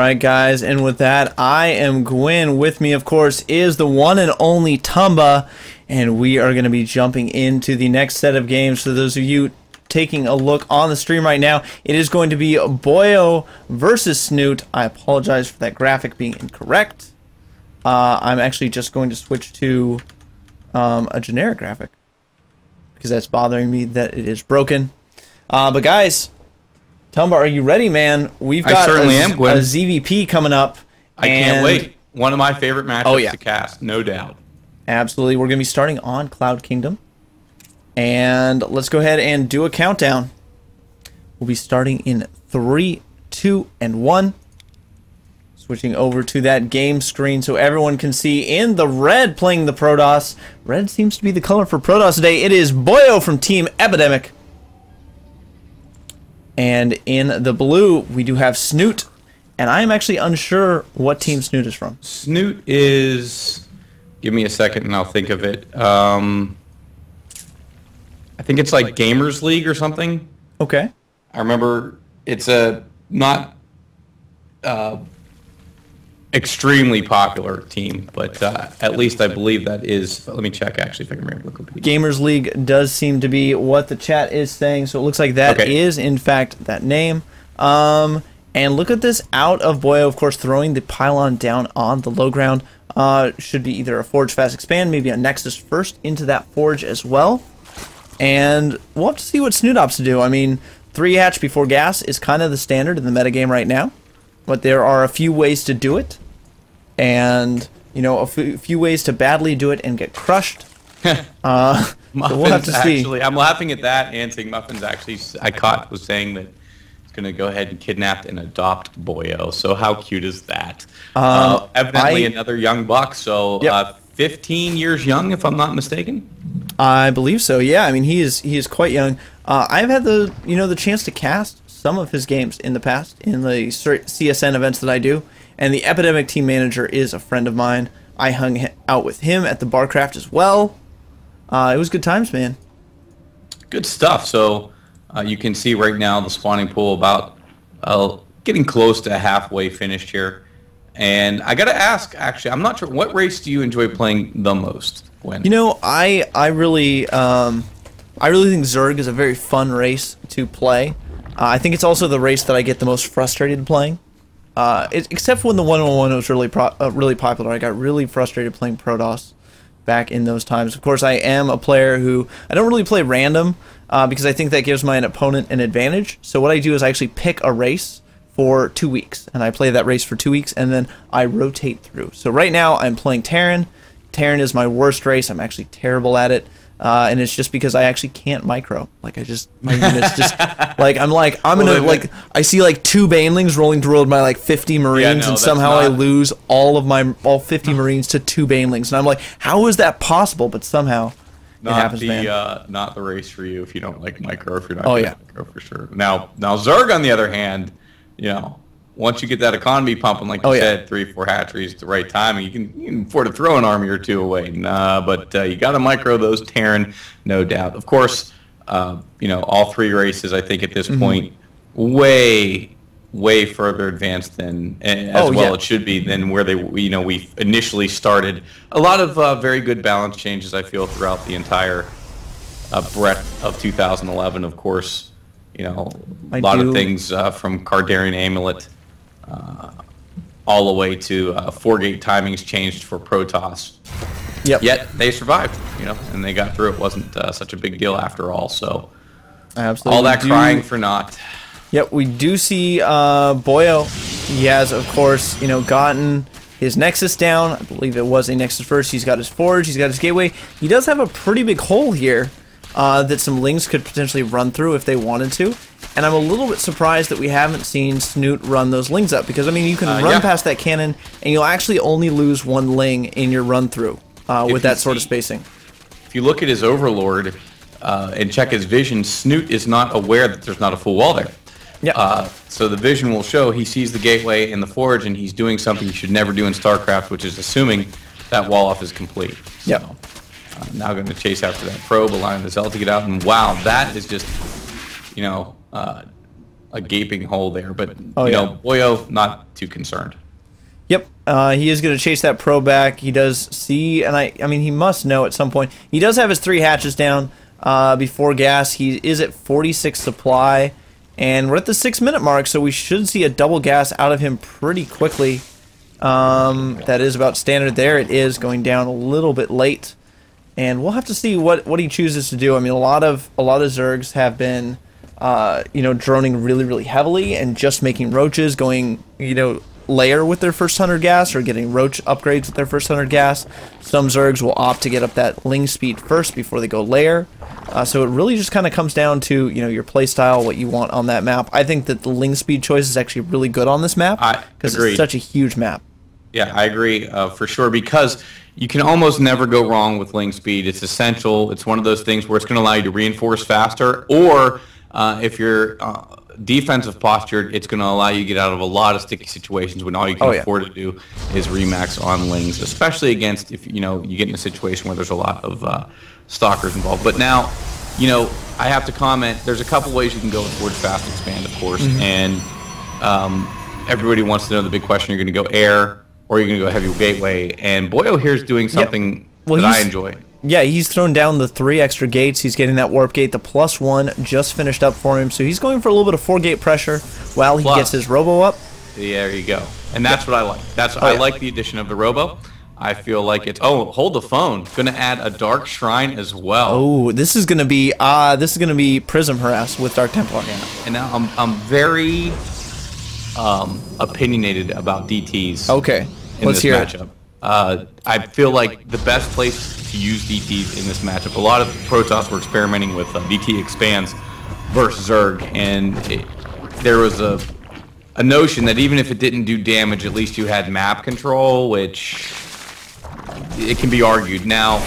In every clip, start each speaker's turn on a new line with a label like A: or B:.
A: right, guys, and with that, I am Gwyn. With me, of course, is the one and only Tumba, and we are going to be jumping into the next set of games. For those of you taking a look on the stream right now, it is going to be Boyo versus Snute. I apologize for that graphic being incorrect. I'm actually just going to switch to a generic graphic because that's bothering me that it is broken. But guys, Tumba, are you ready, man? We've got a ZVP coming up.
B: I can't wait. One of my favorite matchups to cast, no doubt.
A: Absolutely. We're going to be starting on Cloud Kingdom. And let's go ahead and do a countdown. We'll be starting in 3, 2, and 1. Switching over to that game screen so everyone can see in the red playing the Protoss. Red seems to be the color for Protoss today. It is Boyo from Team Epidemic. And in the blue, we do have Snute. And I am actually unsure what Team Snute is from.
B: Snute is... Give me a second and I'll think of it. I think it's like Gamers League or something.
A: Okay.
B: I remember it's a not extremely popular team, but at least I believe that is. Let me check actually if I can remember.
A: Gamers League does seem to be what the chat is saying, so it looks like that is in fact that name. And look at this out of Boyo, of course, throwing the pylon down on the low ground. Should be either a Forge Fast Expand, maybe a Nexus first into that Forge as well. And we'll have to see what Snute opts to do. I mean, 3 hatch before gas is kind of the standard in the metagame right now. But there are a few ways to do it. And, you know, a few ways to badly do it and get crushed. So we'll have to see.
B: Actually, I'm laughing at that and saying Muffins actually, was saying that he's going to go ahead and kidnap and adopt Boyo. So how cute is that? Evidently another young buck. So 15 years young, if I'm not mistaken.
A: I believe so. Yeah, I mean he is quite young. I've had the chance to cast some of his games in the past in the CSN events that I do, and the Epidemic team manager is a friend of mine. I hung out with him at the Barcraft as well. It was good times, man.
B: Good stuff. So you can see right now the spawning pool about getting close to halfway finished here. And I gotta ask, actually, I'm not sure, what race do you enjoy playing the most? When?
A: You know, I really think Zerg is a very fun race to play. I think it's also the race that I get the most frustrated playing. Except for when the 1-on-1 was really popular. I got really frustrated playing Protoss back in those times. Of course, I am a player who I don't really play random because I think that gives my opponent an advantage. So what I do is I actually pick a race for 2 weeks, and I play that race for 2 weeks, and then I rotate through. So right now I'm playing Terran. Terran is my worst race. I'm actually terrible at it, and it's just because I actually can't micro. Like my units just I see like 2 banelings rolling through my like 50 Marines, and somehow I lose all 50 Marines to 2 banelings, and I'm like, how is that possible? But somehow it happens, man.
B: Not the race for you if you don't like micro. If you're not micro for sure. Now Zerg on the other hand. You know, once you get that economy pumping, like you said, 3, 4 hatcheries at the right time, you can afford to throw an army or 2 away. But you got to micro those Terran, no doubt. Of course, you know, all 3 races, I think at this point, way further advanced than it should be than where we initially started. A lot of very good balance changes, I feel, throughout the entire breadth of 2011. Of course. You know, a lot of things from Cardarian Amulet all the way to 4-gate timings changed for Protoss. Yet they survived, you know, and they got through. It wasn't such a big deal after all. So all that crying for naught.
A: Yep, we do see Boyo. He has, of course, gotten his Nexus down. I believe it was a Nexus first. He's got his Forge. He's got his Gateway. He does have a pretty big hole here. That some Lings could potentially run through if they wanted to. And I'm a little bit surprised that we haven't seen Snute run those Lings up. Because, I mean, you can run past that cannon, and you'll actually only lose 1 Ling in your run-through with that sort of spacing.
B: If you look at his Overlord and check his vision, Snute is not aware that there's not a full wall there. So the vision will show he sees the Gateway and the Forge, and he's doing something he should never do in StarCraft, which is assuming that wall off is complete. So, now going to chase after that probe, allowing the Zell to get out, and wow, that is just, a a gaping hole there. But you know, Boyo not too concerned.
A: Yep, he is going to chase that pro back. He does see, and I mean, he must know at some point. He does have his 3 hatches down before gas. He is at 46 supply, and we're at the 6-minute mark, so we should see a double gas out of him pretty quickly. That is about standard there. It is going down a little bit late, and we'll have to see what he chooses to do. I mean, a lot of Zergs have been, you know, droning really heavily and just making roaches, going, you know, layer with their first 100 gas or getting roach upgrades with their first 100 gas. Some Zergs will opt to get up that ling speed first before they go layer. So it really just kind of comes down to, you know, your playstyle, what you want on that map. I think that the ling speed choice is actually really good on this map because it's such a huge map.
B: Yeah, I agree for sure, because you can almost never go wrong with ling speed. It's essential. It's one of those things where it's going to allow you to reinforce faster, or if you're defensive postured, it's going to allow you to get out of a lot of sticky situations when all you can afford to do is remax on lings, especially against, if you know, you get in a situation where there's a lot of stalkers involved. But now, you know, I have to comment, there's a couple ways you can go with Forge Fast Expand, of course, and everybody wants to know the big question: you're going to go air or you're going to go heavy gateway, and Boyo here is doing something that I enjoy.
A: Yeah, he's thrown down the 3 extra gates. He's getting that warp gate. The +1 just finished up for him, so he's going for a little bit of 4-gate pressure while he gets his robo up.
B: Yeah, there you go. And that's what I like. I like the addition of the robo. I feel like it's hold the phone. Going to add a dark shrine as well.
A: Oh, this is going to be Prism Harass with Dark Templar.
B: Yeah. And now I'm very opinionated about DTs.
A: Okay, let's hear
B: matchup. I feel like the best place to use DTs in this matchup, a lot of Protoss were experimenting with DT expands versus Zerg, and there was a notion that even if it didn't do damage, at least you had map control, which it can be argued. Now,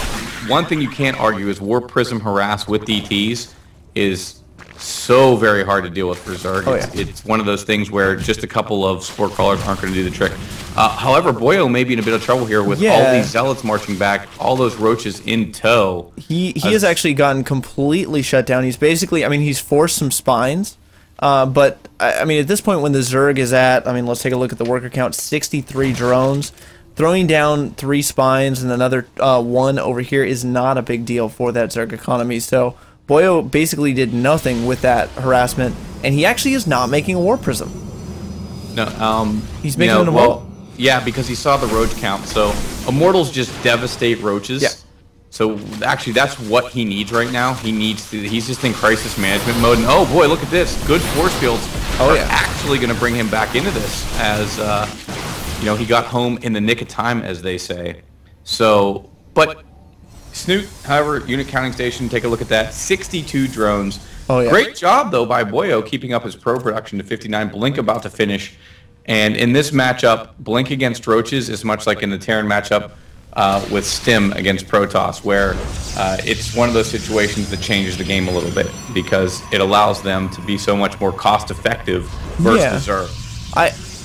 B: one thing you can't argue is Warp Prism Harass with DTs is so very hard to deal with for Zerg. It's one of those things where just a couple of sport crawlers aren't going to do the trick. However, Boyo may be in a bit of trouble here with all these zealots marching back, all those roaches in tow.
A: He has actually gotten completely shut down. He's basically, I mean, he's forced some spines, but I mean, at this point when the Zerg is at, I mean, let's take a look at the worker count, 63 drones. Throwing down 3 spines and another 1 over here is not a big deal for that Zerg economy. So Boyo basically did nothing with that harassment, and he actually is not making a War Prism.
B: No,
A: he's making an Immortal.
B: Yeah, because he saw the roach count. So Immortals just devastate roaches. Yeah. So actually, that's what he needs right now. He's just in crisis management mode. And oh boy, look at this! Good force fields are actually going to bring him back into this, as you know, he got home in the nick of time, as they say. So, but Snute, however, unit counting station, take a look at that. 62 drones. Great job, though, by Boyo, keeping up his pro production to 59. Blink about to finish. And in this matchup, Blink against Roaches is much like in the Terran matchup with Stim against Protoss, where it's one of those situations that changes the game a little bit because it allows them to be so much more cost-effective versus Zerg.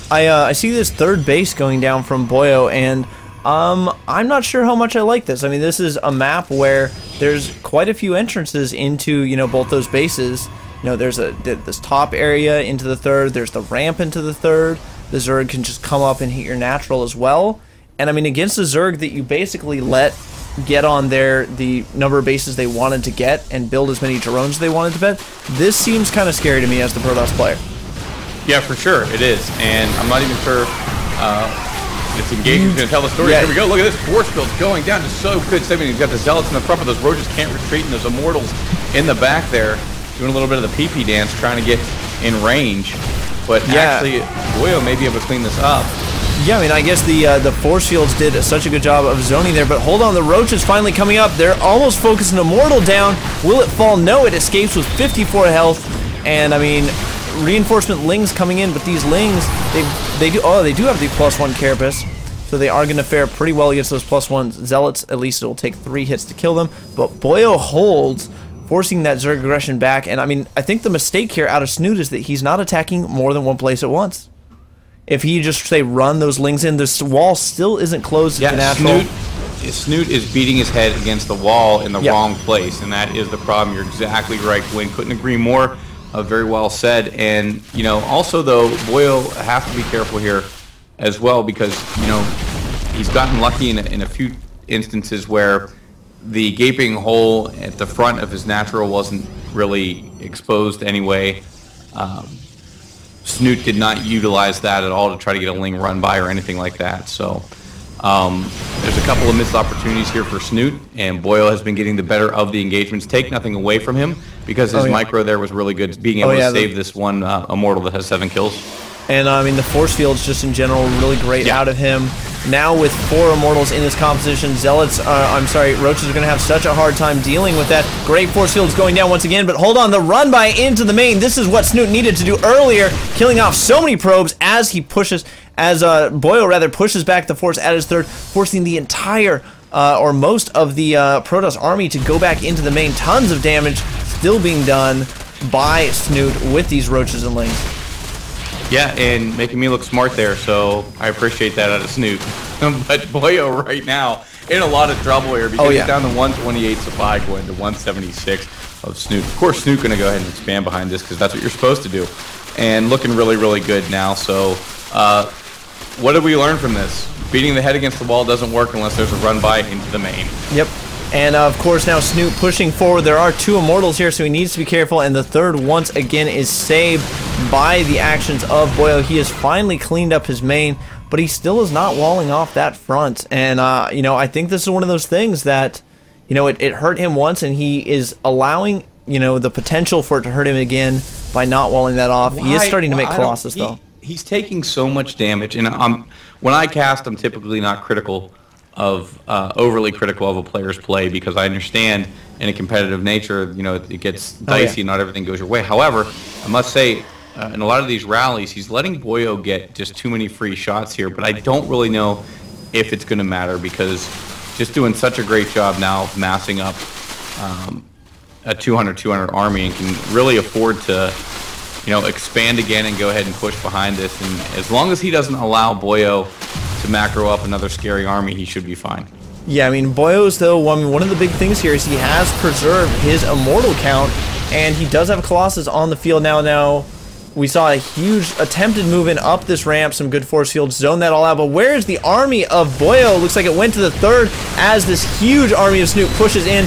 A: I see this 3rd base going down from Boyo, and I'm not sure how much I like this. I mean, this is a map where there's quite a few entrances into, you know, both those bases. You know, there's this top area into the 3rd, there's the ramp into the 3rd. The Zerg can just come up and hit your natural as well. And I mean, against a Zerg that you basically let get on the number of bases they wanted to get and build as many drones as they wanted to bet, this seems kind of scary to me as the Protoss player.
B: Yeah, for sure, it is. And I'm not even sure this engagement is going to tell the story. Here we go, look at this force field going down, just so good. I mean, you've got the Zealots in the front, but those Roaches can't retreat, and there's Immortals in the back there doing a little bit of the PP dance, trying to get in range. But actually, Boyo may be able to clean this up.
A: Yeah, I mean, I guess the force fields did such a good job of zoning there, but hold on, the Roach is finally coming up. They're almost focusing Immortal down. Will it fall? No, it escapes with 54 health, and I mean, reinforcement Lings coming in, but these Lings, they do have the +1 Carapace, so they are going to fare pretty well against those +1 Zealots. At least it will take 3 hits to kill them, but Boyo holds, forcing that Zerg aggression back. And I mean, I think the mistake here out of Snute is that he's not attacking more than one place at once. If he just, say, run those Lings in, this wall still isn't closed to natural.
B: Snute is beating his head against the wall in the wrong place, and that is the problem. You're exactly right, Gwen. Couldn't agree more. very well said. And, you know, also, though, Boyo has to be careful here as well because, you know, he's gotten lucky in a few instances where the gaping hole at the front of his natural wasn't really exposed anyway. Snute did not utilize that at all to try to get a Ling run by or anything like that. So there's a couple of missed opportunities here for Snute, and Boyo has been getting the better of the engagements. Take nothing away from him because his micro there was really good, being able to save this one Immortal that has 7 kills.
A: And I mean, the force fields just in general really great out of him. Now with 4 Immortals in this composition, Roaches are going to have such a hard time dealing with that. Great force fields going down once again, but hold on, the run by into the main. This is what Snute needed to do earlier, killing off so many probes as he pushes, Boyo rather pushes back the force at his third, forcing the entire, or most of the Protoss army to go back into the main. Tons of damage still being done by Snute with these Roaches and Lings.
B: Yeah, and making me look smart there, so I appreciate that out of Snute. But Boyo right now in a lot of trouble here because he's down to 128 supply going to 176 of Snute. Of course, Snute going to go ahead and expand behind this because that's what you're supposed to do. And looking really, really good now. So what did we learn from this? Beating the head against the wall doesn't work unless there's a run by into the main. Yep.
A: And of course now Snute pushing forward. There are 2 Immortals here, so he needs to be careful. And the third once again is saved by the actions of Boyo. He has finally cleaned up his main, but he still is not walling off that front. And you know, I think this is one of those things that, you know, it hurt him once, and he is allowing, you know, the potential for it to hurt him again by not walling that off. He is starting to make Colossus though.
B: He's taking so much damage, and when I cast, I'm typically not critical of overly critical of a player's play because I understand in a competitive nature, you know, it gets dicey and not everything goes your way. However, I must say, in a lot of these rallies, he's letting Boyo get just too many free shots here, but I don't really know if it's going to matter because just doing such a great job now of massing up a 200 army and can really afford to, you know, expand again and go ahead and push behind this. And as long as he doesn't allow Boyo to macro up another scary army, he should be fine.
A: Yeah, I mean, Boyo's, though, I mean, one of the big things here is he has preserved his Immortal count, and he does have Colossus on the field now. Now, we saw a huge attempted movement up this ramp, some good force fields, zone that all out, but where's the army of Boyo? Looks like it went to the third as this huge army of Snute pushes in.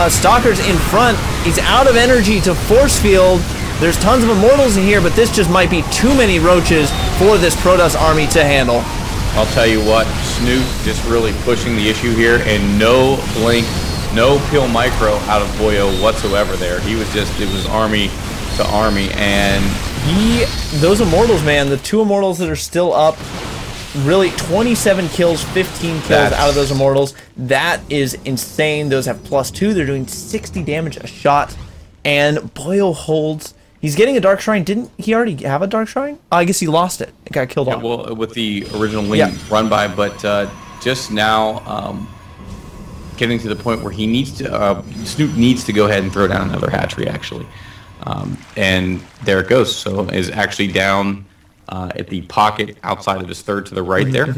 A: Stalker's in front. He's out of energy to force field. There's tons of Immortals in here, but this just might be too many Roaches for this Protoss army to handle.
B: I'll tell you what, Snute just really pushing the issue here, and no blink, no peel micro out of Boyo whatsoever there. He was just, it was army to army, and
A: those Immortals, man, the 2 Immortals that are still up, really 27 kills, 15 kills out of those Immortals. That is insane. Those have +2. They're doing 60 damage a shot, and Boyo holds. He's getting a Dark Shrine. Didn't he already have a Dark Shrine? I guess he lost it. It got killed off.
B: Well, with the original Ling run by, but just now getting to the point where he needs to, Snute needs to go ahead and throw down another hatchery, actually. And there it goes. So is actually down at the pocket outside of his third to the right there,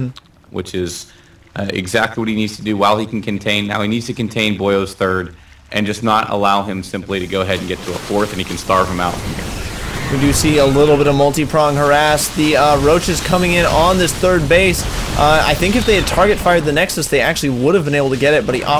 B: which is exactly what he needs to do while he can contain. Now he needs to contain Boyo's third and just not allow him simply to go ahead and get to a fourth, and he can starve him out from here.
A: We do see a little bit of multi-prong harass. The Roaches coming in on this third base. I think if they had target fired the Nexus, they actually would have been able to get it, but he opted